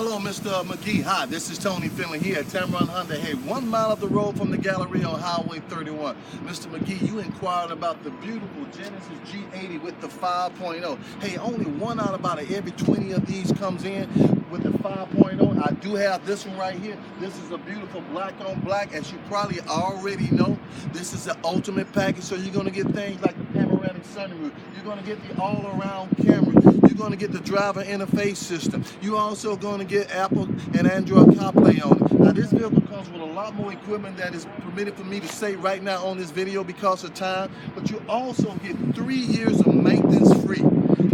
Hello, Mr. McGee. Hi, this is Tony Finley here at Tameron Hyundai. Hey, 1 mile up the road from the gallery on Highway 31. Mr. McGee, you inquired about the beautiful Genesis G80 with the 5.0. Hey, only 1 out of about every 20 of these comes in with the 5.0. I do have this one right here. This is a beautiful black on black. As you probably already know, this is the ultimate package. So you're going to get things like the panoramic sunroof. You're going to get the all-around camera. You're going to get the driver interface system. You're also going to get Apple and Android CarPlay on it. Now this vehicle comes with a lot more equipment that is permitted for me to say right now on this video because of time, but you also get 3 years of maintenance free.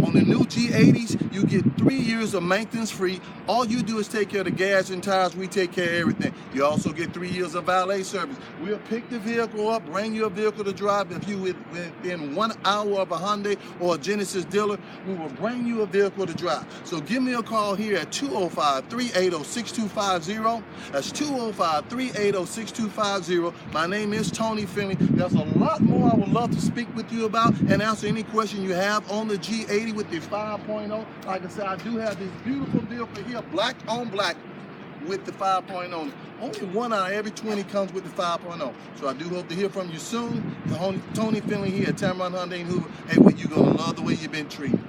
On the new G80s, you get 3 years of maintenance free. All you do is take care of the gas and tires. We take care of everything. You also get 3 years of valet service. We'll pick the vehicle up, bring you a vehicle to drive. If you within 1 hour of a Hyundai or a Genesis dealer, we will bring you a vehicle to drive. So give me a call here at 205-380-6250. That's 205-380-6250. My name is Tony Finley. There's a lot more I would love to speak with you about and answer any question you have on the G80 with the 5.0. Like I said, I do have this beautiful vehicle here, black on black, with the 5.0. Only 1 out of every 20 comes with the 5.0. So I do hope to hear from you soon. Tony Finley here at Tameron Hyundai in Hoover. Hey, well, you're going to love the way you've been treated.